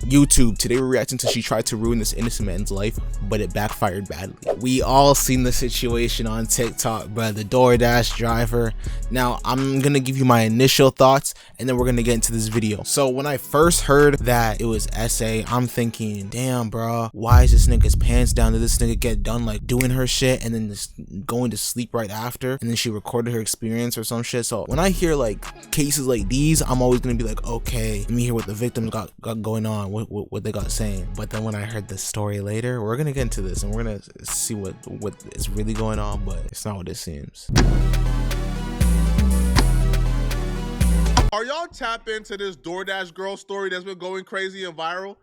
YouTube, today we're reacting to she tried to ruin this innocent man's life, but it backfired badly. We all seen the situation on TikTok, bro, the DoorDash driver. Now, I'm gonna give you my initial thoughts, and then we're gonna get into this video. So when I first heard that it was SA, I'm thinking, damn, bro, why is this nigga's pants down? Did this nigga get done like doing her shit and then just going to sleep right after? And then she recorded her experience or some shit. So when I hear like cases like these, I'm always gonna be like, okay, let me hear what the victims got going on, what they got saying. But then when I heard the story later, we're gonna get into this and we're gonna see what is really going on, but it's not what it seems. Are y'all tapped into this DoorDash girl story that's been going crazy and viral?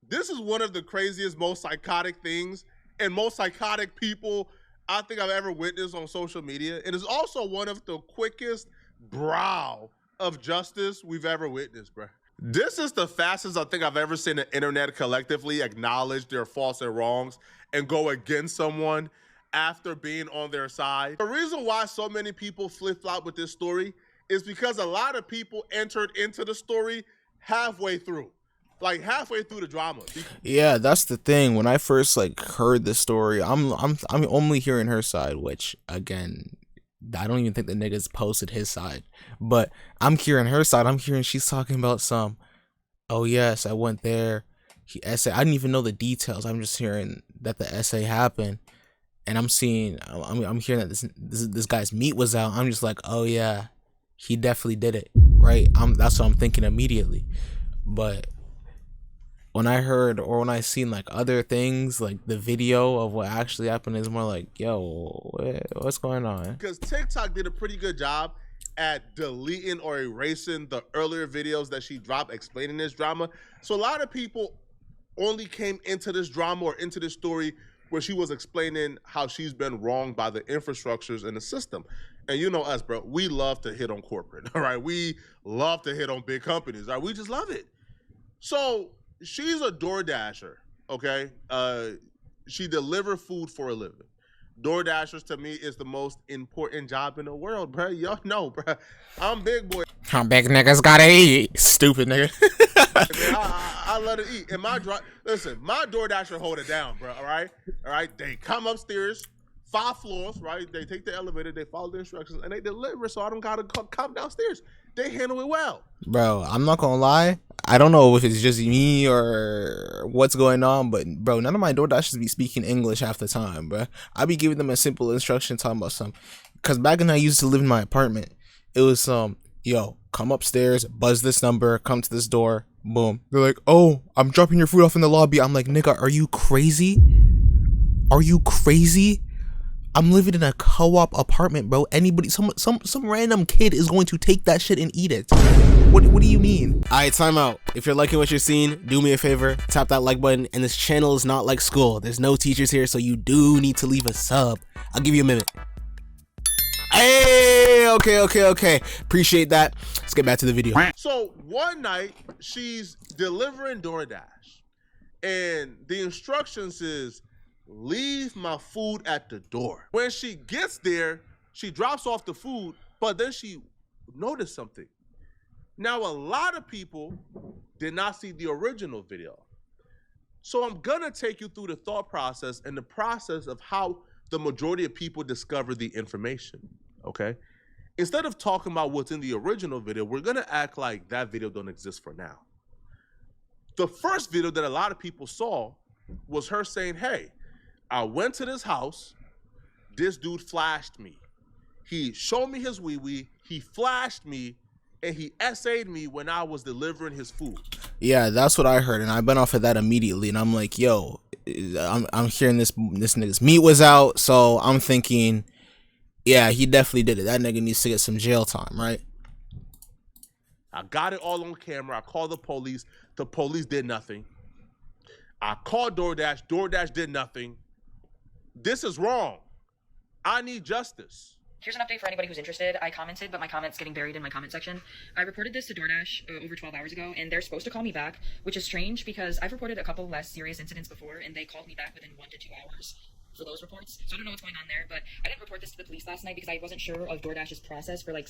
This is one of the craziest, most psychotic things and most psychotic people I think I've ever witnessed on social media. It is also one of the quickest brow of justice we've ever witnessed, bro. This is the fastest I think I've ever seen the internet collectively acknowledge their faults and wrongs and go against someone after being on their side. The reason why so many people flip-flop with this story is because a lot of people entered into the story halfway through. Like halfway through the drama. Yeah, that's the thing. When I first like heard the story, I'm only hearing her side, which again, I don't even think the niggas posted his side. But I'm hearing her side. I'm hearing she's talking about some, oh yes, I went there. He essay. I didn't even know the details. I'm just hearing that the essay happened, and I'm hearing that this guy's meat was out. I'm just like, oh yeah, he definitely did it, right? That's what I'm thinking immediately. But when I heard or when I seen like other things, like the video of what actually happened, is more like, yo, what's going on? Because TikTok did a pretty good job at deleting or erasing the earlier videos that she dropped explaining this drama. So a lot of people only came into this drama or into this story where she was explaining how she's been wronged by the infrastructures in the system. And you know us, bro, we love to hit on corporate, all right? We love to hit on big companies, all right? We just love it. So she's a DoorDasher, okay? She delivers food for a living. DoorDashers, to me, is the most important job in the world, bro. Y'all know, bro. I'm big boy. How big niggas gotta eat? Stupid nigga. Man, I let her eat. And listen, my DoorDasher hold it down, bro, all right? All right, they come upstairs, 5 floors, right? They take the elevator, they follow the instructions, and they deliver, so I don't gotta come downstairs. They handle it well. Bro, I'm not gonna lie. I don't know if it's just me or what's going on, but bro, none of my DoorDashers be speaking English half the time, bro. I be giving them a simple instruction talking about something. Cause back when I used to live in my apartment, it was yo, come upstairs, buzz this number, come to this door, boom. They're like, oh, I'm dropping your food off in the lobby. I'm like, nigga, are you crazy? Are you crazy? I'm living in a co-op apartment, bro. Anybody, some random kid is going to take that shit and eat it. What do you mean? Alright, time out. If you're liking what you're seeing, do me a favor, tap that like button. And this channel is not like school. There's no teachers here, so you do need to leave a sub. I'll give you a minute. Hey, okay. Appreciate that. Let's get back to the video. So one night, she's delivering DoorDash. And the instructions is, leave my food at the door. When she gets there, she drops off the food, but then she noticed something. Now, a lot of people did not see the original video. So I'm gonna take you through the thought process and the process of how the majority of people discover the information, okay? Instead of talking about what's in the original video, we're gonna act like that video don't exist for now. The first video that a lot of people saw was her saying, hey, I went to this house, this dude flashed me. He showed me his wee-wee, he flashed me, and he essayed me when I was delivering his food. Yeah, that's what I heard, and I went off of that immediately, and I'm like, yo, I'm hearing this nigga's meat was out, so I'm thinking, yeah, he definitely did it. That nigga needs to get some jail time, right? I got it all on camera. I called the police did nothing. I called DoorDash did nothing. This is wrong. I need justice. Here's an update for anybody who's interested. I commented, but my comment's getting buried in my comment section. I reported this to DoorDash over 12 hours ago, and they're supposed to call me back, which is strange because I've reported a couple less serious incidents before, and they called me back within 1 to 2 hours for those reports. So I don't know what's going on there, but I didn't report this to the police last night because I wasn't sure of DoorDash's process for like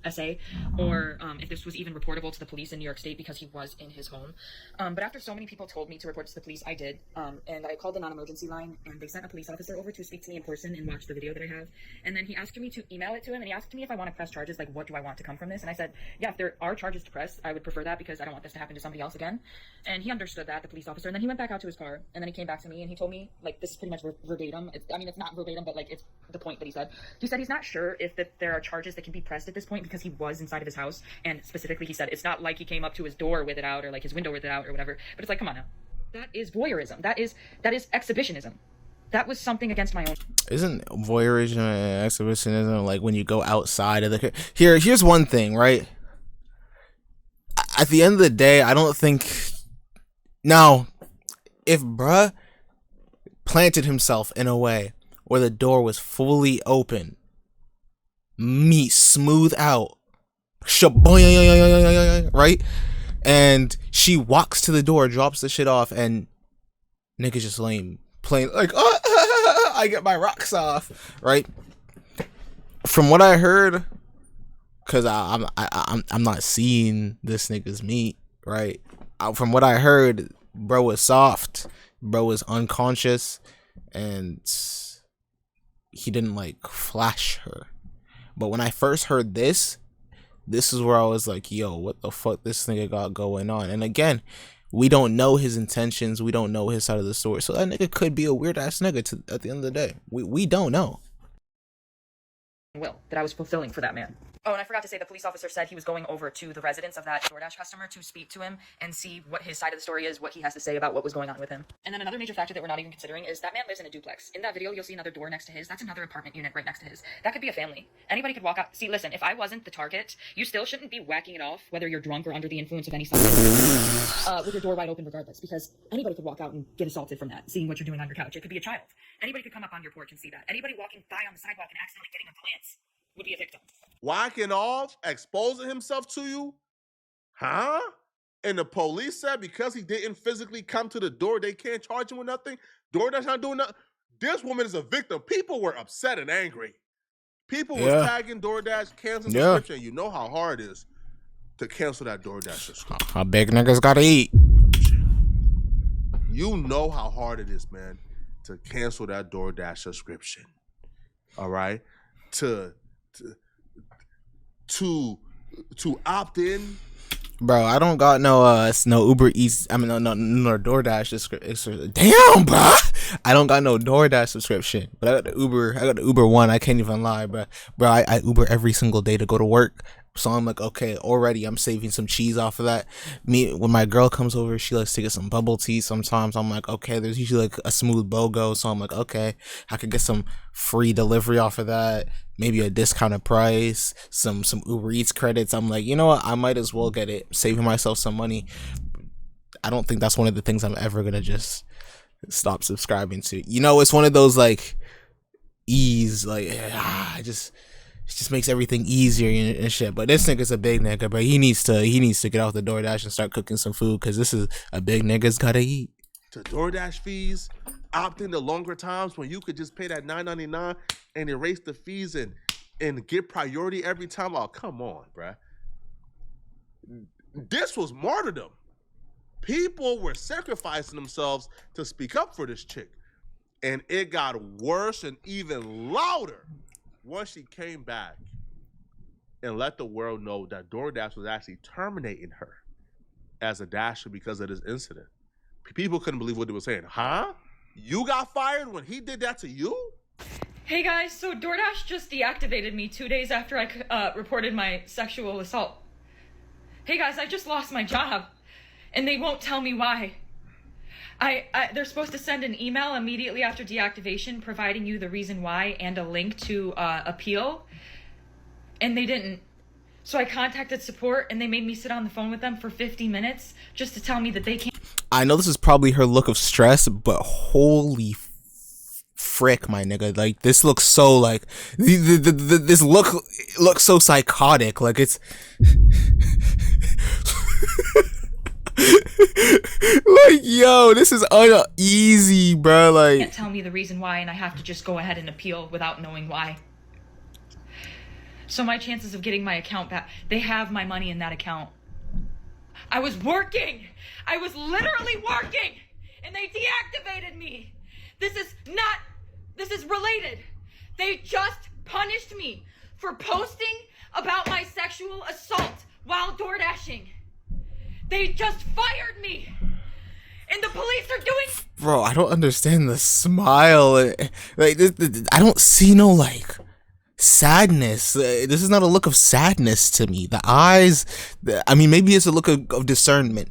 essay, or if this was even reportable to the police in New York State because he was in his home. But after so many people told me to report to the police, I did. And I called the non-emergency line, and they sent a police officer over to speak to me in person and watch the video that I have. And then he asked me to email it to him, and he asked me if I want to press charges, like what do I want to come from this? And I said, yeah, if there are charges to press, I would prefer that because I don't want this to happen to somebody else again. And he understood that, the police officer, and then he went back out to his car, and then he came back to me, and he told me, like, this is pretty much verbatim. It's not verbatim, but like it's the point that he said. He said he's not sure if there are charges that can be pressed at this point because he was inside of his house, and specifically he said it's not like he came up to his door with it out or like his window with it out or whatever. But it's like, come on now, that is voyeurism. That is exhibitionism. That was something against my own. Isn't voyeurism and exhibitionism like when you go outside of the here's one thing, right? At the end of the day, I don't think now if bruh planted himself in a way where the door was fully open, meat smooth out, shaboing, right? And she walks to the door, drops the shit off, and niggas just lame playing like, oh, I get my rocks off, right? From what I heard, cause I'm not seeing this nigga's meat, right? From what I heard, bro was soft, bro was unconscious, and he didn't like flash her. But when I first heard this is where I was like, yo, what the fuck this nigga got going on? And again, we don't know his intentions, we don't know his side of the story, so that nigga could be a weird ass nigga at the end of the day. We don't know. Will that I was fulfilling for that man. Oh, and I forgot to say, the police officer said he was going over to the residence of that DoorDash customer to speak to him and see what his side of the story is, what he has to say about what was going on with him. And then another major factor that we're not even considering is that man lives in a duplex. In that video, you'll see another door next to his. That's another apartment unit right next to his. That could be a family. Anybody could walk out. See, listen, if I wasn't the target, you still shouldn't be whacking it off, whether you're drunk or under the influence of any substance, with your door wide open regardless, because anybody could walk out and get assaulted from that, seeing what you're doing on your couch. It could be a child. Anybody could come up on your porch and see that. Anybody walking by on the sidewalk and accidentally getting a glance would be a victim. Whacking off, exposing himself to you? Huh? And the police said because he didn't physically come to the door, they can't charge him with nothing? DoorDash not doing nothing? This woman is a victim. People were upset and angry. People was tagging DoorDash, canceling subscription. You know how hard it is to cancel that DoorDash subscription. How big niggas gotta eat. You know how hard it is, man, to cancel that DoorDash subscription. All right? To opt in. Bro, I don't got no Uber Eats. I mean no DoorDash subscription. Damn, bro. I don't got no DoorDash subscription, but I got the Uber. I got the Uber One. I can't even lie, bro. Bro, I Uber every single day to go to work. So I'm like, okay, already I'm saving some cheese off of that. When my girl comes over, she likes to get some bubble tea sometimes. I'm like, okay, there's usually like a smooth BOGO. So I'm like, okay, I could get some free delivery off of that. Maybe a discounted price, some Uber Eats credits. I'm like, you know what? I might as well get it, saving myself some money. I don't think that's one of the things I'm ever going to just stop subscribing to. You know, it's one of those like ease, like, it just makes everything easier and shit. But this nigga's a big nigga, but he needs to get off the DoorDash and start cooking some food, because this is a big nigga's gotta eat. To DoorDash fees, opt into longer times when you could just pay that $9.99 and erase the fees and get priority every time. Oh, come on, bruh. This was martyrdom. People were sacrificing themselves to speak up for this chick. And it got worse and even louder once she came back and let the world know that DoorDash was actually terminating her as a dasher because of this incident. People couldn't believe what they were saying. Huh? You got fired when he did that to you? Hey guys, so DoorDash just deactivated me 2 days after I reported my sexual assault. Hey guys, I just lost my job, and they won't tell me why. They're supposed to send an email immediately after deactivation providing you the reason why and a link to appeal, and they didn't. So I contacted support, and they made me sit on the phone with them for 50 minutes just to tell me that they can't. I know this is probably her look of stress, but holy frick, my nigga, like this looks so like this looks so psychotic, like it's like, yo, this is uneasy, bro. Like, can't tell me the reason why, and I have to just go ahead and appeal without knowing why. So my chances of getting my account back, they have my money in that account. I was working. I was literally working. And they deactivated me. This is related. They just punished me for posting about my sexual assault while DoorDashing. They just fired me. And the police are doing... Bro, I don't understand the smile. Like, I don't see no, like, sadness. This is not a look of sadness to me. The eyes, I mean, maybe it's a look of discernment.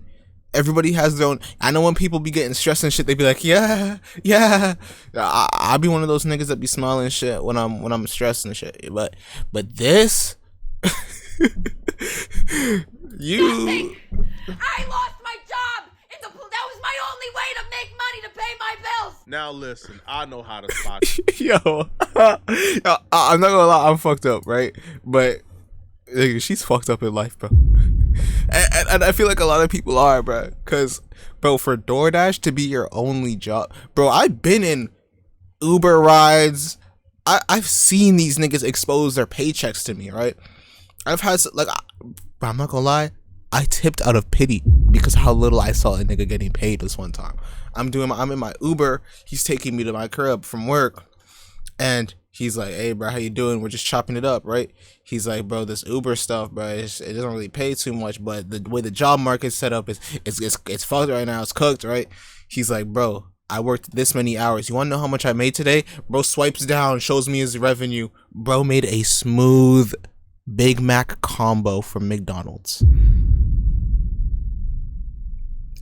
Everybody has their own. I know when people be getting stressed and shit, they be like, yeah. I be one of those niggas that be smiling shit when I'm stressed and shit. But this, you. Nothing. I lost my job. That was my only way to make money to pay my bills. Now listen, I know how to spot you. Yo, I'm not gonna lie, I'm fucked up, right? But nigga, she's fucked up in life, bro. And I feel like a lot of people are, bro. Cause, bro, for DoorDash to be your only job, bro, I've been in Uber rides. I've seen these niggas expose their paychecks to me, right? I've had like, bro, I'm not gonna lie, I tipped out of pity because how little I saw a nigga getting paid this one time. I'm in my Uber. He's taking me to my crib from work, and he's like, "Hey, bro, how you doing? We're just chopping it up, right?" He's like, "Bro, this Uber stuff, bro, it doesn't really pay too much, but the way the job market's set up is it's fucked right now. It's cooked, right?" He's like, "Bro, I worked this many hours. You want to know how much I made today?" Bro swipes down, shows me his revenue. Bro made a smooth Big Mac combo from McDonald's.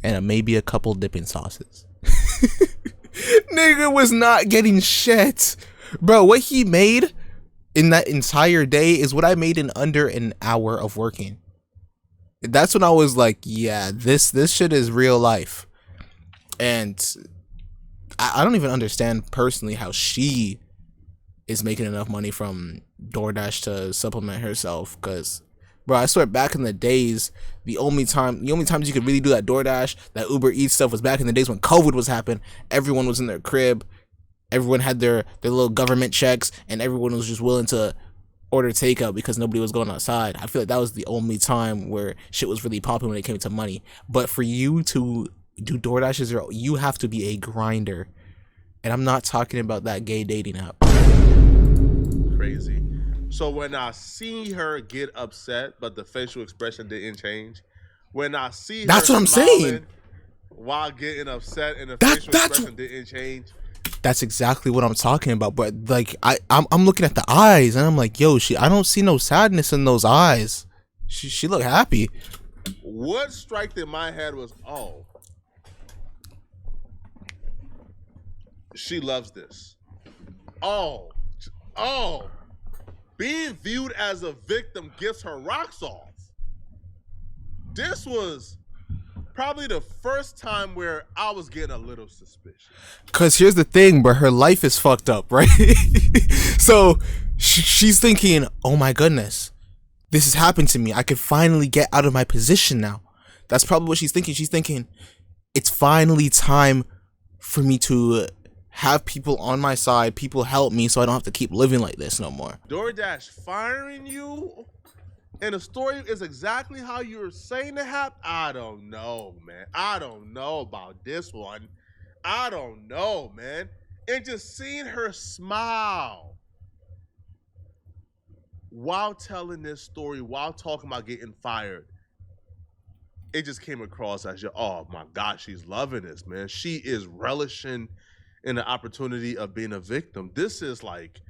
And maybe a couple dipping sauces. Nigga was not getting shit. Bro, what he made in that entire day is what I made in under an hour of working. That's when I was like, yeah, this shit is real life. And I don't even understand personally how she is making enough money from DoorDash to supplement herself. Because, bro, I swear back in the days, the only times you could really do that DoorDash, that Uber Eats stuff was back in the days when COVID was happening. Everyone was in their crib. Everyone had their little government checks, and everyone was just willing to order takeout because nobody was going outside. I feel like that was the only time where shit was really popping when it came to money. But for you to do DoorDash, you have to be a grinder. And I'm not talking about that gay dating app. Crazy. So when I see her get upset, but the facial expression didn't change, when I see that's her what I'm saying while getting upset and the facial expression didn't change, that's exactly what I'm talking about. But like I'm looking at the eyes and I'm like, yo, I don't see no sadness in those eyes. She looked happy. What struck in my head was, oh, she loves this. Oh, being viewed as a victim gets her rocks off. This was probably the first time where I was getting a little suspicious. Cause here's the thing, bro, her life is fucked up, right? So she's thinking, oh my goodness, this has happened to me. I could finally get out of my position now. That's probably what she's thinking. She's thinking, it's finally time for me to have people on my side, people help me so I don't have to keep living like this no more. DoorDash firing you, and the story is exactly how you're saying it happened. I don't know, man. I don't know about this one. I don't know, man. And just seeing her smile while telling this story, while talking about getting fired, it just came across as, oh my God, she's loving this, man. She is relishing in the opportunity of being a victim. This is like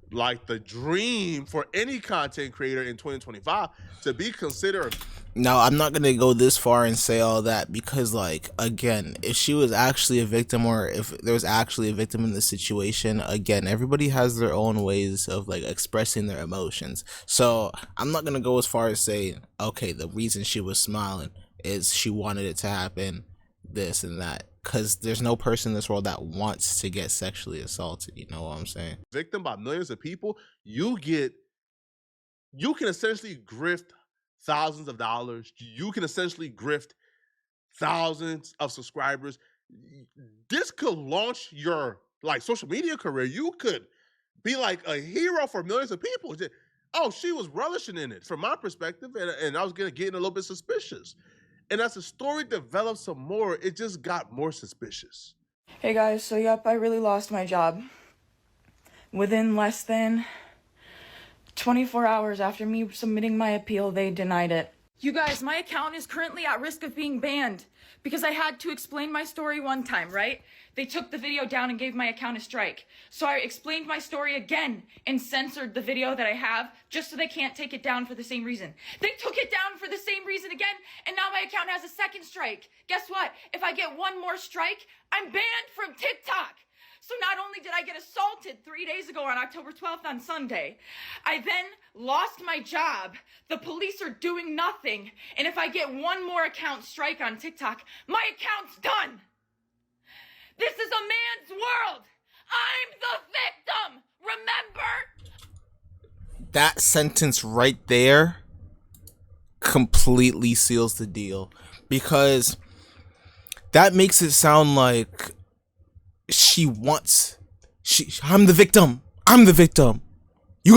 the dream for any content creator in 2025 to be considered. Now, I'm not going to go this far and say all that because, like, again, if she was actually a victim or if there was actually a victim in the situation, again, everybody has their own ways of, like, expressing their emotions. So I'm not going to go as far as saying, okay, the reason she was smiling is she wanted it to happen, this and that. Because there's no person in this world that wants to get sexually assaulted. You know what I'm saying? Victim by millions of people, you can essentially grift thousands of dollars. You can essentially grift thousands of subscribers. This could launch your social media career. You could be like a hero for millions of people. Oh, she was relishing in it from my perspective, and I was getting a little bit suspicious. And as the story developed some more, it just got more suspicious. Hey guys, so yep, I really lost my job. Within less than 24 hours after me submitting my appeal, they denied it. You guys, my account is currently at risk of being banned because I had to explain my story one time, right? They took the video down and gave my account a strike. So I explained my story again and censored the video that I have just so they can't take it down for the same reason. They took it down for the same reason again, and now my account has a second strike. Guess what? If I get one more strike, I'm banned from TikTok. So not only did I get assaulted 3 days ago on October 12th on Sunday, I then lost my job. The police are doing nothing. And if I get one more account strike on TikTok, my account's done. This is a man's world. I'm the victim. Remember? That sentence right there completely seals the deal, because that makes it sound like I'm the victim. I'm the victim. You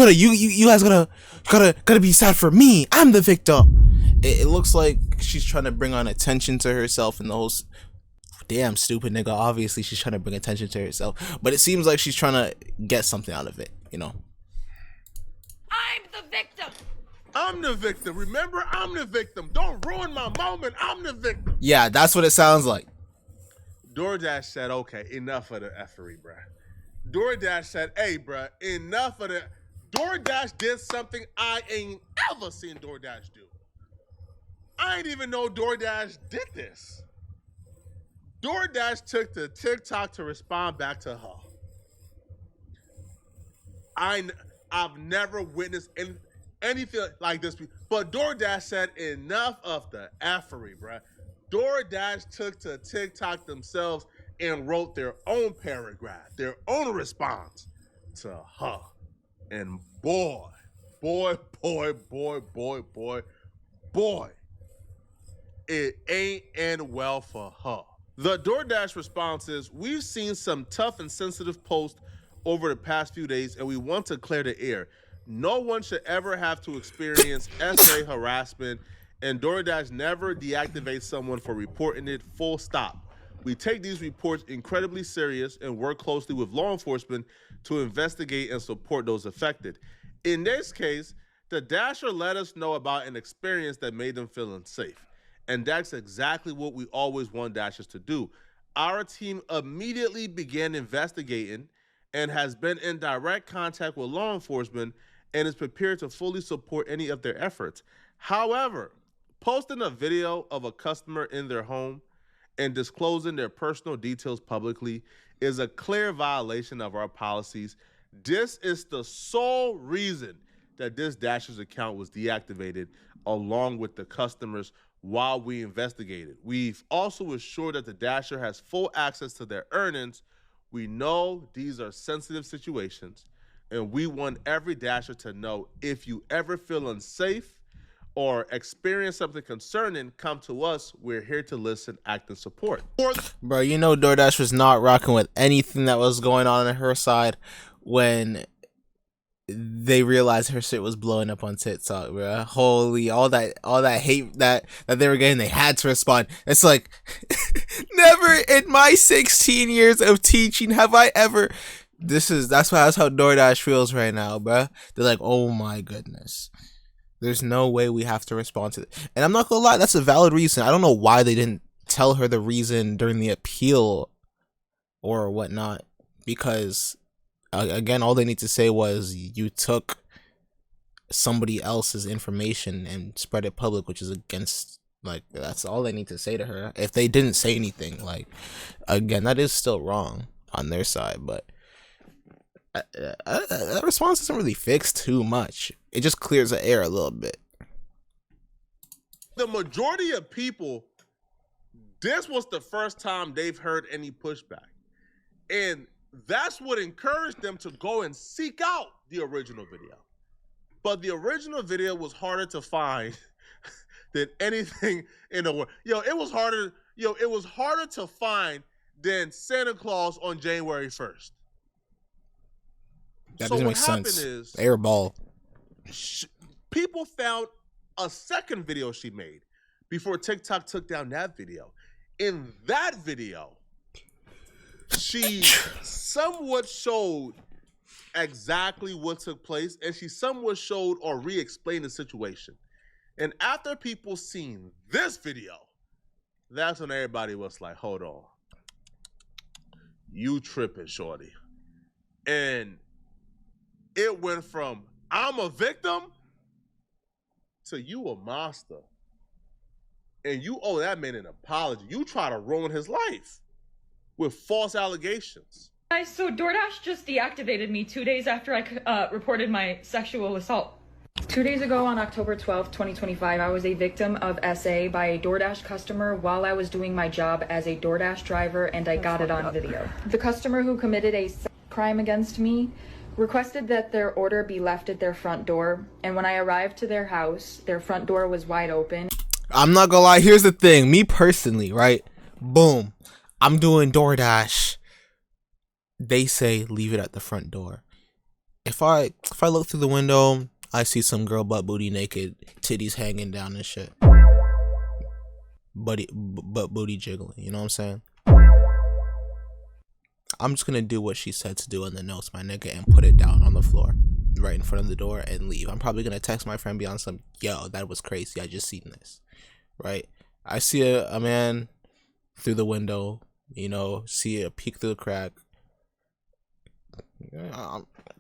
guys gotta be sad for me. I'm the victim. It looks like she's trying to bring on attention to herself, and the whole damn stupid nigga. Obviously, she's trying to bring attention to herself, but it seems like she's trying to get something out of it. You know. I'm the victim. I'm the victim. Remember, I'm the victim. Don't ruin my moment. I'm the victim. Yeah, that's what it sounds like. DoorDash said, okay, enough of the effery, bruh. DoorDash said, hey, bruh, enough of the... DoorDash did something I ain't ever seen DoorDash do. I didn't even know DoorDash did this. DoorDash took to TikTok to respond back to her. I've never witnessed anything like this, but DoorDash said enough of the effery, bruh. DoorDash took to TikTok themselves and wrote their own paragraph, their own response to her. And boy, it ain't end well for her. The DoorDash response is, we've seen some tough and sensitive posts over the past few days, and we want to clear the air. No one should ever have to experience SA harassment, and DoorDash never deactivates someone for reporting it, full stop. We take these reports incredibly serious and work closely with law enforcement to investigate and support those affected. In this case, the Dasher let us know about an experience that made them feel unsafe. And that's exactly what we always want Dashers to do. Our team immediately began investigating and has been in direct contact with law enforcement and is prepared to fully support any of their efforts. However, posting a video of a customer in their home and disclosing their personal details publicly is a clear violation of our policies. This is the sole reason that this Dasher's account was deactivated, along with the customers, while we investigated. We've also assured that the Dasher has full access to their earnings. We know these are sensitive situations, and we want every Dasher to know, if you ever feel unsafe or experience something concerning, come to us. We're here to listen, act, and support. Bro, you know DoorDash was not rocking with anything that was going on her side when they realized her shit was blowing up on TikTok, bro. Holy, all that hate that they were getting, they had to respond. It's like, never in my 16 years of teaching have I ever... That's how DoorDash feels right now, bro. They're like, oh my goodness. There's no way we have to respond to it. And I'm not gonna lie, that's a valid reason. I don't know why they didn't tell her the reason during the appeal or whatnot. Because, again, all they need to say was you took somebody else's information and spread it public, which is against, like, that's all they need to say to her. If they didn't say anything, like, again, that is still wrong on their side, but that response doesn't really fix too much. It just clears the air a little bit. The majority of people, this was the first time they've heard any pushback. And that's what encouraged them to go and seek out the original video. But the original video was harder to find than anything in the world. It was harder to find than Santa Claus on January 1st. That So doesn't what make happened sense. is, Airball. people found a second video she made before TikTok took down that video. In that video, she somewhat showed exactly what took place, and she somewhat showed or re-explained the situation. And after people seen this video, that's when everybody was like, hold on. You tripping, shorty. And it went from, I'm a victim, to you a monster. And you owe that man an apology. You try to ruin his life with false allegations. Guys, so DoorDash just deactivated me 2 days after I reported my sexual assault. 2 days ago on October 12th, 2025, I was a victim of SA by a DoorDash customer while I was doing my job as a DoorDash driver, and I got it on video. The customer who committed a crime against me requested that their order be left at their front door, and when I arrived to their house, their front door was wide open. I'm not gonna lie, here's the thing. Me personally, right? Boom. I'm doing DoorDash. They say leave it at the front door. If I look through the window, I see some girl butt booty naked, titties hanging down and shit. Butt booty jiggling, you know what I'm saying? I'm just gonna do what she said to do in the notes, my nigga, and put it down on the floor right in front of the door and leave. I'm probably gonna text my friend beyond some, yo, that was crazy, I just seen this. Right? I see a man through the window, you know, see a peek through the crack.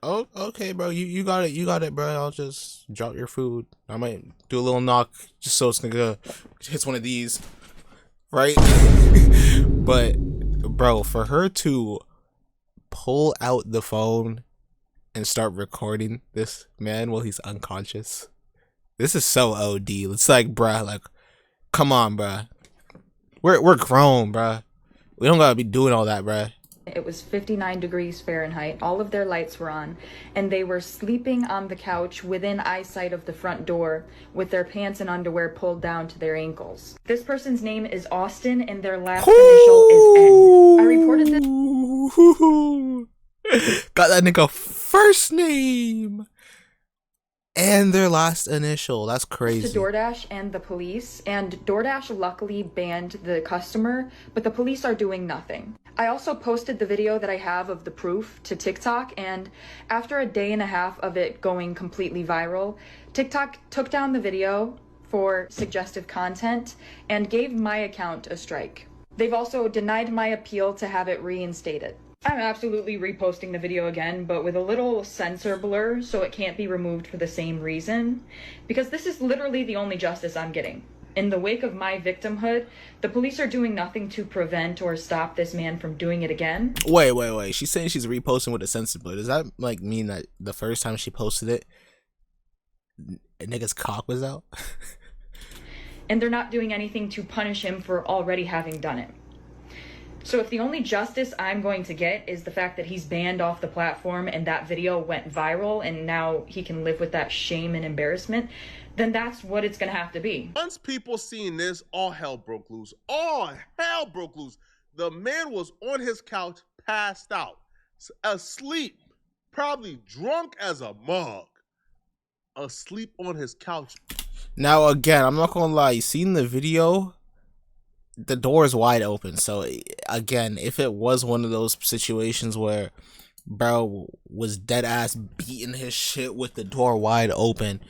Oh, okay, bro, you got it, bro. I'll just drop your food. I might do a little knock just so it's gonna hit one of these, right? But bro, for her to pull out the phone and start recording this man while he's unconscious, this is so OD. It's like, bruh, like, come on, bruh. We're grown, bruh. We don't gotta be doing all that, bruh. It was 59 degrees Fahrenheit. All of their lights were on, and they were sleeping on the couch within eyesight of the front door with their pants and underwear pulled down to their ankles. This person's name is Austin, and their last initial is N. I reported this. Got that nigga first name and their last initial. That's crazy. To DoorDash and the police, and DoorDash luckily banned the customer, but the police are doing nothing. I also posted the video that I have of the proof to TikTok, and after a day and a half of it going completely viral, TikTok took down the video for suggestive content and gave my account a strike. They've also denied my appeal to have it reinstated. I'm absolutely reposting the video again, but with a little censor blur so it can't be removed for the same reason, because this is literally the only justice I'm getting. In the wake of my victimhood, the police are doing nothing to prevent or stop this man from doing it again. Wait. She's saying she's reposting with a censor blur. Does that like mean that the first time she posted it, a nigga's cock was out? And they're not doing anything to punish him for already having done it. So if the only justice I'm going to get is the fact that he's banned off the platform and that video went viral and now he can live with that shame and embarrassment, then that's what it's gonna have to be. Once people seen this, all hell broke loose. All hell broke loose. The man was on his couch, passed out, asleep, probably drunk as a mug, asleep on his couch. Now again, I'm not gonna lie, you seen the video? The door is wide open. So again, if it was one of those situations where bro was dead ass beating his shit with the door wide open,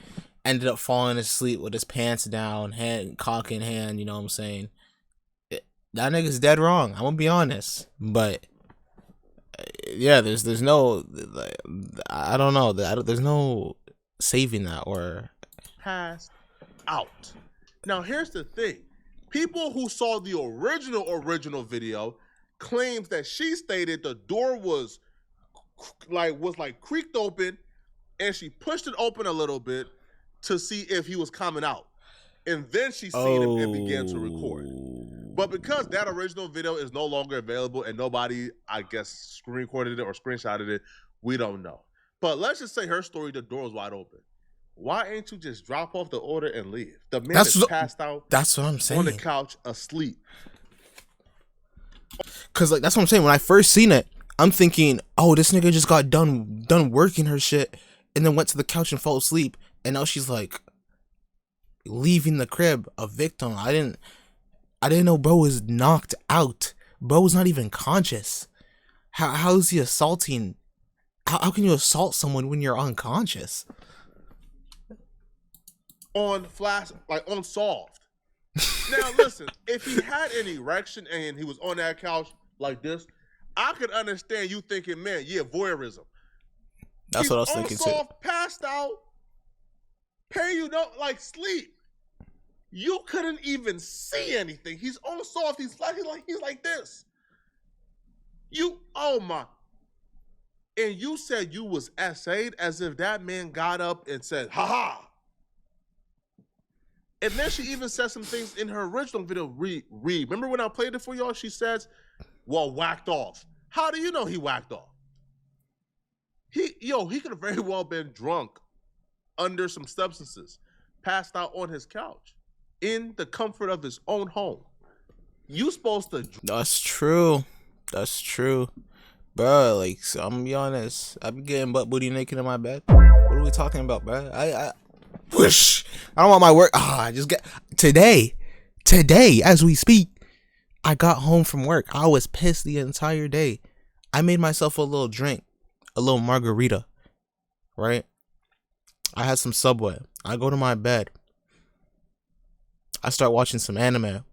ended up falling asleep with his pants down, cock in hand, you know what I'm saying? That nigga's dead wrong. I'm gonna be honest. But yeah, there's no, I don't know, there's no saving that or passed out. Now here's the thing. People who saw the original video claims that she stated the door was like creaked open and she pushed it open a little bit to see if he was coming out. And then she seen him and began to record. But because that original video is no longer available and nobody, I guess, screen recorded it or screenshotted it, we don't know. But let's just say her story, the door was wide open. Why ain't you just drop off the order and leave? The man is passed out. That's what I'm saying. On the couch, asleep. Cause like that's what I'm saying. When I first seen it, I'm thinking, oh, this nigga just got done working her shit, and then went to the couch and fell asleep. and now she's like leaving the crib a victim. I didn't know bro was knocked out. Bro was not even conscious. How is he assaulting? How can you assault someone when you're unconscious? On flash, like unsolved. Now listen, if he had an erection and he was on that couch like this, I could understand you thinking, man, yeah, voyeurism. That's what I was thinking too. Unsolved, passed out, pay you no like sleep. You couldn't even see anything. He's unsolved. He's like this. Oh my. And you said you was essayed as if that man got up and said, ha ha. And then she even said some things in her original video. Read. Remember when I played it for y'all? She says, well, whacked off. How do you know he whacked off? He could have very well been drunk under some substances, passed out on his couch in the comfort of his own home. You supposed to. That's true. Bro, like, so I'm gonna be honest. I be getting butt booty naked in my bed. What are we talking about, bro? I whoosh. I don't want my work. I just get today, as we speak, I got home from work. I was pissed the entire day. I made myself a little drink, a little margarita, right? I had some Subway. I go to my bed. I start watching some anime.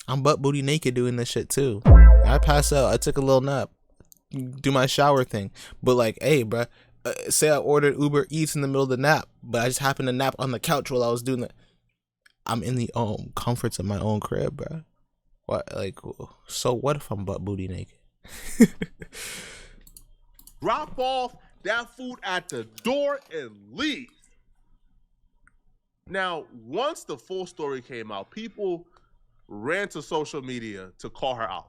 I'm butt booty naked doing this shit too. I pass out. I took a little nap. Do my shower thing. But like, hey, bro, say I ordered Uber Eats in the middle of the nap, but I just happened to nap on the couch while I was doing it. I'm in the comforts of my own crib, bro. What, like, so what if I'm butt booty naked? Drop off that food at the door and leave. Now, once the full story came out, people ran to social media to call her out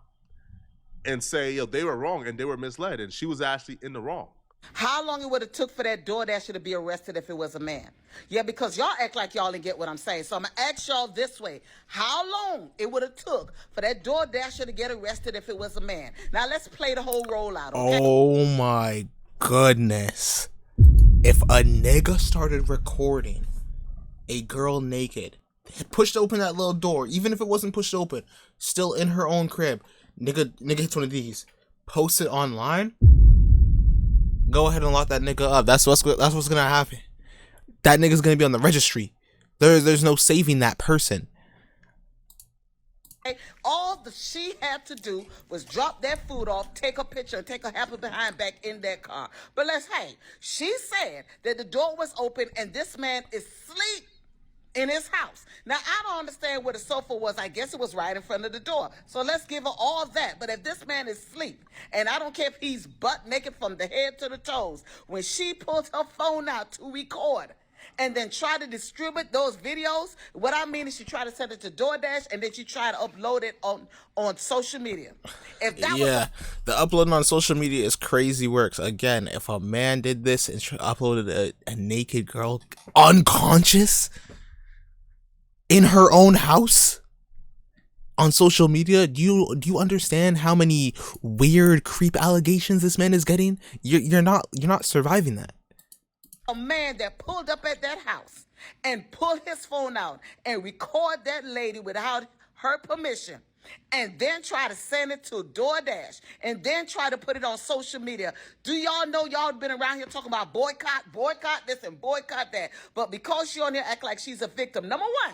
and say, yo, they were wrong and they were misled, and she was actually in the wrong. How long it would have took for that DoorDasher to be arrested if it was a man? Yeah, because y'all act like y'all didn't get what I'm saying. So I'm going to ask y'all this way. How long it would have took for that DoorDasher to get arrested if it was a man? Now let's play the whole rollout, okay? Oh my goodness. If a nigga started recording a girl naked, pushed open that little door, even if it wasn't pushed open, still in her own crib, nigga hits one of these, post it online, go ahead and lock that nigga up. That's what's gonna happen. That nigga's gonna be on the registry. There's no saving that person. All she had to do was drop that food off, take a picture, and take her happy behind back in that car. But she said that the door was open and this man is asleep in his house. Now, I don't understand where the sofa was. I guess it was right in front of the door. So let's give her all that. But if this man is asleep, and I don't care if he's butt naked from the head to the toes, when she pulls her phone out to record and then try to distribute those videos, what I mean is she tried to send it to DoorDash and then she tried to upload it on social media. If that the uploading on social media is crazy works. Again, if a man did this and uploaded a naked girl unconscious in her own house on social media, do you understand how many weird creep allegations this man is getting? You're not surviving that. A man that pulled up at that house and pulled his phone out and record that lady without her permission and then try to send it to DoorDash and then try to put it on social media. Do y'all know y'all been around here talking about boycott this and boycott that? But because she on here act like she's a victim, number one,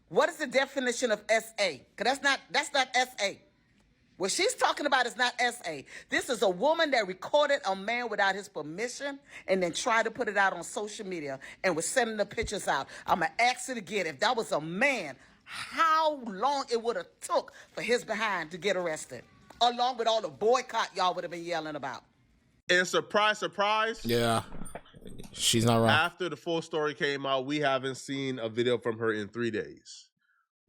what is the definition of SA? Because that's not SA. What she's talking about is not SA. This is a woman that recorded a man without his permission and then tried to put it out on social media and was sending the pictures out. I'm going to ask it again. If that was a man, how long it would have took for his behind to get arrested, along with all the boycott y'all would have been yelling about. And surprise, surprise. Yeah, she's not wrong. After the full story came out, we haven't seen a video from her in 3 days.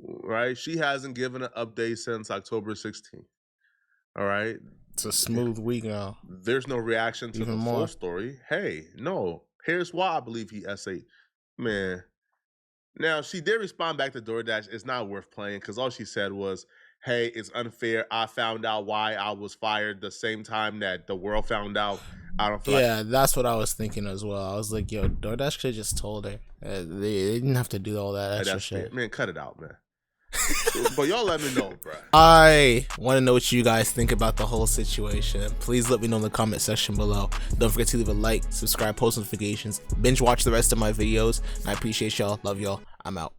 Right? She hasn't given an update since October 16th. All right? It's a smooth week now. There's no reaction to the full story. Hey, no. Here's why I believe he essayed. Man. Now, she did respond back to DoorDash. It's not worth playing because all she said was, hey, it's unfair. I found out why I was fired the same time that the world found out I don't feel like Yeah, that's what I was thinking as well. I was like, yo, DoorDash could have just told her. They didn't have to do all that extra that's shit. fair. Man, cut it out, man. But y'all let me know, bro. I want to know what you guys think about the whole situation. Please let me know in the comment section below. Don't forget to leave a like, subscribe, post notifications, binge watch the rest of my videos. And I appreciate y'all. Love y'all. I'm out.